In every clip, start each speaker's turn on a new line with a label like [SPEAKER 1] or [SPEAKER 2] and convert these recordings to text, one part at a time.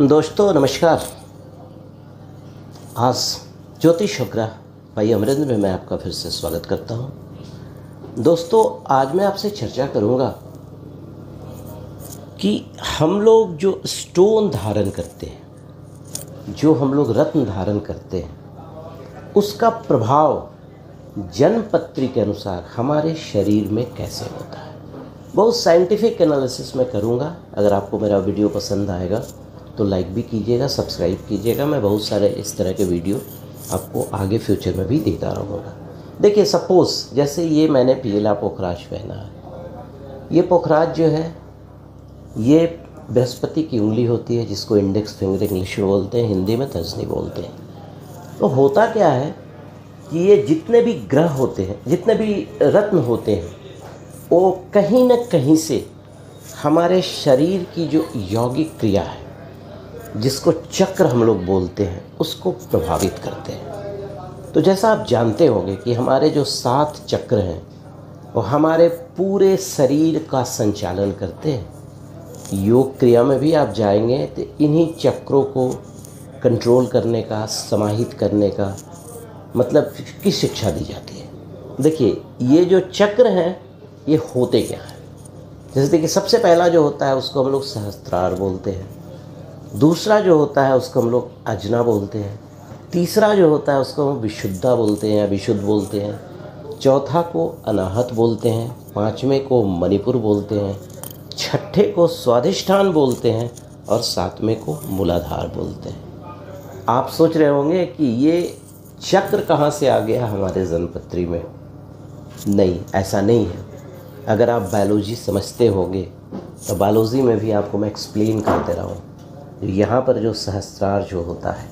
[SPEAKER 1] दोस्तों नमस्कार। आज ज्योतिष उपग्रह भाई अमरेंद्र में मैं आपका फिर से स्वागत करता हूं। दोस्तों आज मैं आपसे चर्चा करूंगा कि हम लोग जो स्टोन धारण करते हैं, जो हम लोग रत्न धारण करते हैं, उसका प्रभाव जन्मपत्री के अनुसार हमारे शरीर में कैसे होता है। बहुत साइंटिफिक एनालिसिस मैं करूंगा। अगर आपको मेरा वीडियो पसंद आएगा तो लाइक भी कीजिएगा, सब्सक्राइब कीजिएगा। मैं बहुत सारे इस तरह के वीडियो आपको आगे फ्यूचर में भी देता रहूँगा। देखिए सपोज़ जैसे ये मैंने पीला पोखराज पहना है। ये पोखराज जो है ये बृहस्पति की उंगली होती है, जिसको इंडेक्स फिंगर इंग्लिश में बोलते हैं, हिंदी में तर्जनी बोलते हैं। तो होता क्या है कि ये जितने भी ग्रह होते हैं, जितने भी रत्न होते हैं, वो कहीं न कहीं से हमारे शरीर की जो यौगिक क्रिया है, जिसको चक्र हम लोग बोलते हैं, उसको प्रभावित करते हैं। तो जैसा आप जानते होंगे कि हमारे जो 7 चक्र हैं वो हमारे पूरे शरीर का संचालन करते हैं। योग क्रिया में भी आप जाएंगे तो इन्हीं चक्रों को कंट्रोल करने का, समाहित करने का मतलब की शिक्षा दी जाती है। देखिए ये जो चक्र हैं ये होते क्या हैं। जैसे देखिए सबसे पहला जो होता है उसको हम लोग सहस्त्रार बोलते हैं। दूसरा जो होता है उसको हम लोग अजना बोलते हैं। तीसरा जो होता है उसको हम विशुद्धा बोलते हैं या विशुद्ध बोलते हैं। चौथा को अनाहत बोलते हैं। पाँचवें को मणिपुर बोलते हैं। छठे को स्वाधिष्ठान बोलते हैं और सातवें को मूलाधार बोलते हैं। आप सोच रहे होंगे कि ये चक्र कहाँ से आ गया हमारे जन्मपत्री में। नहीं, ऐसा नहीं है। अगर आप बायोलॉजी समझते होंगे तो बायोलॉजी में भी आपको मैं एक्सप्लेन करते रहा हूँ। यहाँ पर जो सहस्त्रार जो होता है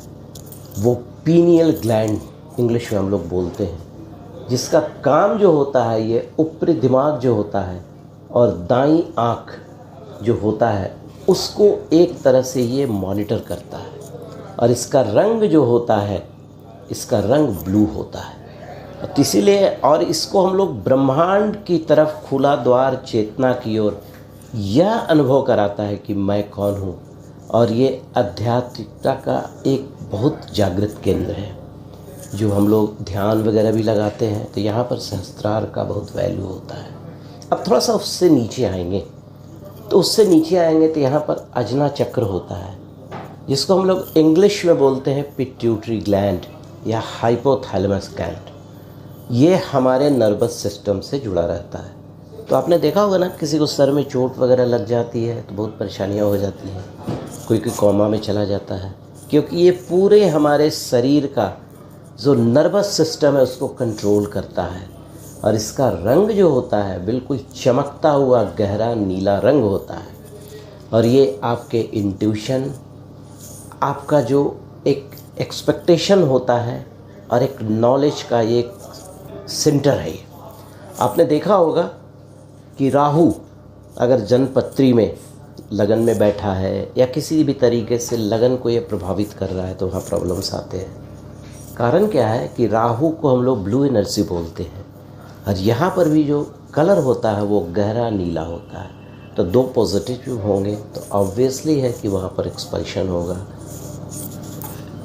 [SPEAKER 1] वो पीनियल ग्लैंड इंग्लिश में हम लोग बोलते हैं, जिसका काम जो होता है ये ऊपरी दिमाग जो होता है और दाईं आँख जो होता है उसको एक तरह से ये मॉनिटर करता है। और इसका रंग जो होता है, इसका रंग ब्लू होता है। तो इसीलिए और इसको हम लोग ब्रह्मांड की तरफ खुला द्वार चेतना की ओर यह अनुभव कराता है कि मैं कौन हूँ। और ये आध्यात्मिकता का एक बहुत जागृत केंद्र है। जो हम लोग ध्यान वगैरह भी लगाते हैं तो यहाँ पर सहस्त्रार का बहुत वैल्यू होता है। अब थोड़ा सा उससे नीचे आएंगे तो यहाँ पर अजना चक्र होता है, जिसको हम लोग इंग्लिश में बोलते हैं पिट्यूटरी ग्लैंड या हाइपोथैलेमस ग्लैंड। ये हमारे नर्वस सिस्टम से जुड़ा रहता है। तो आपने देखा होगा ना, किसी को सर में चोट वगैरह लग जाती है तो बहुत परेशानियाँ हो जाती हैं, कोई कोमा में चला जाता है, क्योंकि ये पूरे हमारे शरीर का जो नर्वस सिस्टम है उसको कंट्रोल करता है। और इसका रंग जो होता है बिल्कुल चमकता हुआ गहरा नीला रंग होता है। और ये आपके इंट्यूशन, आपका जो एक एक्सपेक्टेशन होता है और एक नॉलेज का ये सेंटर है। आपने देखा होगा कि राहु अगर जन्मपत्री में लगन में बैठा है या किसी भी तरीके से लगन को ये प्रभावित कर रहा है तो वहाँ प्रॉब्लम्स आते हैं। कारण क्या है कि राहु को हम लोग ब्लू एनर्जी बोलते हैं और यहाँ पर भी जो कलर होता है वो गहरा नीला होता है। तो 2 पॉजिटिव होंगे तो ऑब्वियसली है कि वहाँ पर एक्सपल्शन होगा,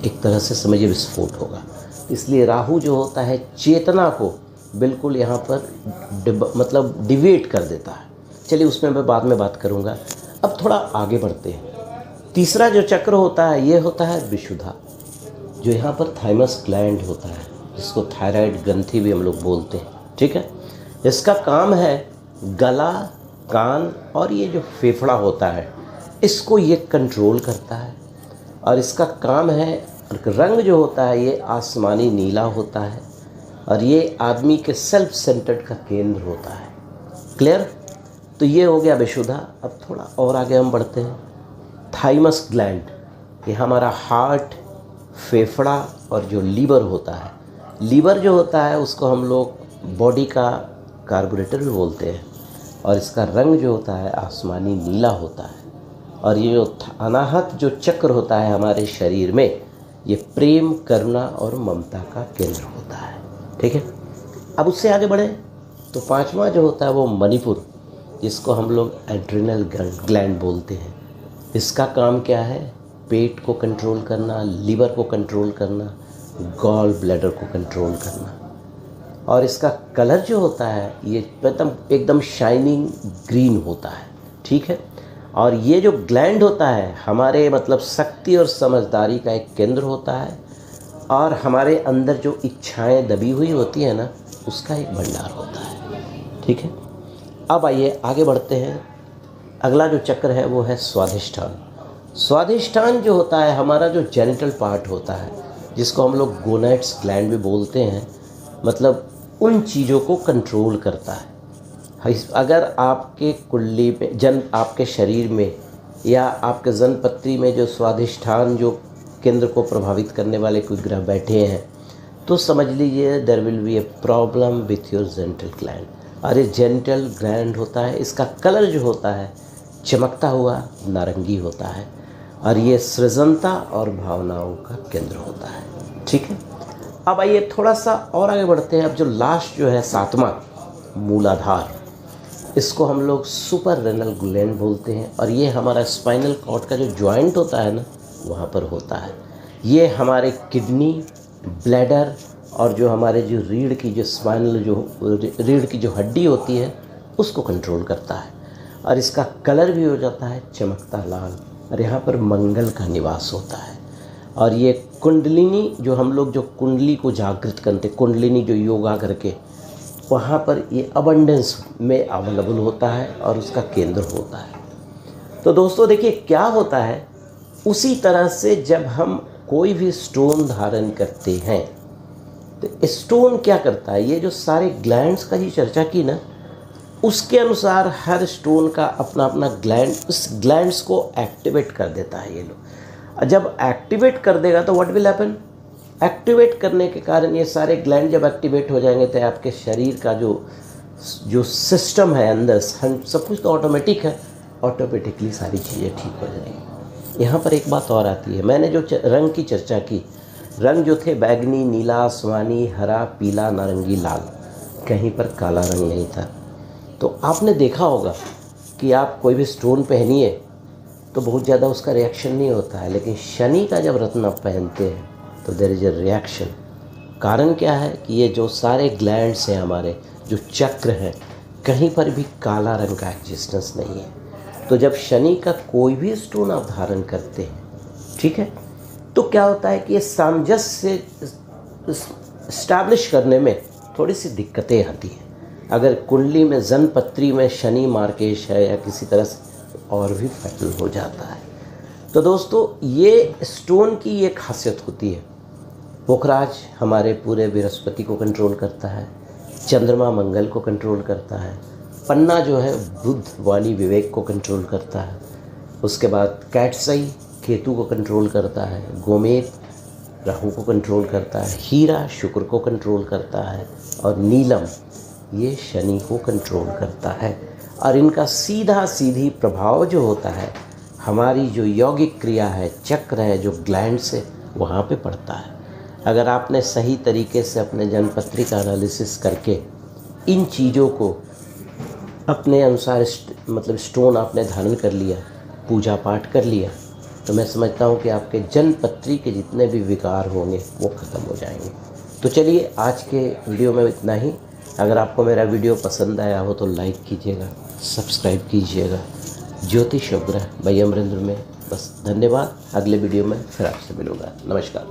[SPEAKER 1] एक तरह से समझिए विस्फोट होगा। इसलिए राहु जो होता है चेतना को बिल्कुल यहाँ पर डिवेट कर देता है। चलिए उसमें मैं बाद में बात करूँगा। अब थोड़ा आगे बढ़ते हैं। तीसरा जो चक्र होता है ये होता है विशुद्धा, जो यहाँ पर थाइमस ग्लैंड होता है, जिसको थायराइड ग्रंथि भी हम लोग बोलते हैं। ठीक है, इसका काम है गला, कान और ये जो फेफड़ा होता है इसको ये कंट्रोल करता है। और इसका काम है, रंग जो होता है ये आसमानी नीला होता है और ये आदमी के सेल्फ सेंटर्ड का केंद्र होता है। क्लियर? तो ये हो गया विशुद्धा। अब थोड़ा और आगे हम बढ़ते हैं। थाइमस ग्लैंड ये हमारा हार्ट, फेफड़ा और जो लीवर होता है, लीवर जो होता है उसको हम लोग बॉडी का कार्बोरेटर भी बोलते हैं। और इसका रंग जो होता है आसमानी नीला होता है। और ये जो अनाहत जो चक्र होता है हमारे शरीर में, ये प्रेम, करुणा और ममता का केंद्र होता है। ठीक है, अब उससे आगे बढ़े तो 5वां जो होता है वो मणिपुर, जिसको हम लोग एड्रिनल ग्लैंड बोलते हैं। इसका काम क्या है? पेट को कंट्रोल करना, लीवर को कंट्रोल करना, गॉल ब्लैडर को कंट्रोल करना। और इसका कलर जो होता है ये एकदम शाइनिंग ग्रीन होता है, ठीक है। और ये जो ग्लैंड होता है हमारे मतलब शक्ति और समझदारी का एक केंद्र होता है, और हमारे अंदर जो इच्छाएं दबी हुई होती हैं ना, उसका एक भंडार होता है, ठीक है। अब आइए आगे बढ़ते हैं। अगला जो चक्र है वो है स्वाधिष्ठान। स्वाधिष्ठान जो होता है हमारा जो जेनिटल पार्ट होता है, जिसको हम लोग गोनैड्स ग्लैंड भी बोलते हैं, मतलब उन चीज़ों को कंट्रोल करता है। अगर आपके कुंडली में आपके शरीर में या आपके जन्मपत्री में जो स्वाधिष्ठान जो केंद्र को प्रभावित करने वाले कोई ग्रह बैठे हैं, तो समझ लीजिए there will be a problem with your genital gland. और ये जेनिटल ग्लैंड होता है, इसका कलर जो होता है चमकता हुआ नारंगी होता है, और ये सृजनता और भावनाओं का केंद्र होता है, ठीक है। अब आइए थोड़ा सा और आगे बढ़ते हैं। अब जो लास्ट जो है 7वां मूलाधार, इसको हम लोग सुपर रेनल ग्लैंड बोलते हैं, और ये हमारा स्पाइनल कॉर्ड का जो जॉइंट होता है ना, वहाँ पर होता है। ये हमारे किडनी, ब्लैडर और जो हमारे जो रीढ़ की जो स्पाइनल रीढ़ की जो हड्डी होती है उसको कंट्रोल करता है, और इसका कलर भी हो जाता है चमकता लाल, और यहाँ पर मंगल का निवास होता है। और ये कुंडलिनी जो हम लोग जो कुंडली को जागृत करते, कुंडलिनी जो योगा करके वहाँ पर ये अबंडेंस में अवेलेबल होता है और उसका केंद्र होता है। तो दोस्तों देखिए क्या होता है, उसी तरह से जब हम कोई भी स्टोन धारण करते हैं तो स्टोन क्या करता है, ये जो सारे ग्लैंड्स का ही चर्चा की ना, उसके अनुसार हर स्टोन का अपना अपना ग्लैंड उस ग्लैंड्स को एक्टिवेट कर देता है। ये लोग जब एक्टिवेट कर देगा तो व्हाट विल हैपन, एक्टिवेट करने के कारण ये सारे ग्लैंड जब एक्टिवेट हो जाएंगे तो आपके शरीर का जो सिस्टम है अंदर सब कुछ तो ऑटोमेटिक है, ऑटोमेटिकली सारी चीज़ें ठीक हो जाएंगी। यहाँ पर एक बात और आती है, मैंने जो रंग की चर्चा की, रंग जो थे बैगनी, नीला, आसमानी, हरा, पीला, नारंगी, लाल, कहीं पर काला रंग नहीं था। तो आपने देखा होगा कि आप कोई भी स्टोन पहनिए तो बहुत ज़्यादा उसका रिएक्शन नहीं होता है, लेकिन शनि का जब रत्न आप पहनते हैं तो देयर इज़ ए रिएक्शन। कारण क्या है कि ये जो सारे ग्लैंड्स हैं हमारे जो चक्र हैं, कहीं पर भी काला रंग का एग्जिस्टेंस नहीं है। तो जब शनि का कोई भी स्टोन आप धारण करते हैं, ठीक है, तो क्या होता है कि ये सामंजस्य इस्टेब्लिश करने में थोड़ी सी दिक्कतें आती हैं। अगर कुंडली में जन्मपत्री में शनि मार्केश है या किसी तरह से और भी फैटल हो जाता है। तो दोस्तों ये स्टोन की ये खासियत होती है। पोखराज हमारे पूरे बृहस्पति को कंट्रोल करता है, चंद्रमा मंगल को कंट्रोल करता है, पन्ना जो है बुध वाणी विवेक को कंट्रोल करता है, उसके बाद कैटसई केतु को कंट्रोल करता है, गोमेद राहु को कंट्रोल करता है, हीरा शुक्र को कंट्रोल करता है, और नीलम ये शनि को कंट्रोल करता है। और इनका सीधी प्रभाव जो होता है हमारी जो यौगिक क्रिया है, चक्र है, जो ग्लैंड्स है, वहाँ पे पड़ता है। अगर आपने सही तरीके से अपने जन्मपत्री का एनालिसिस करके इन चीज़ों को अपने अनुसार मतलब स्टोन आपने धारण कर लिया, पूजा पाठ कर लिया, तो मैं समझता हूँ कि आपके जन्मपत्री के जितने भी विकार होंगे वो ख़त्म हो जाएंगे। तो चलिए आज के वीडियो में इतना ही। अगर आपको मेरा वीडियो पसंद आया हो तो लाइक कीजिएगा, सब्सक्राइब कीजिएगा। ज्योतिष उपग्रह भाई अमरेंद्र में बस। धन्यवाद। अगले वीडियो में फिर आपसे मिलूँगा। नमस्कार।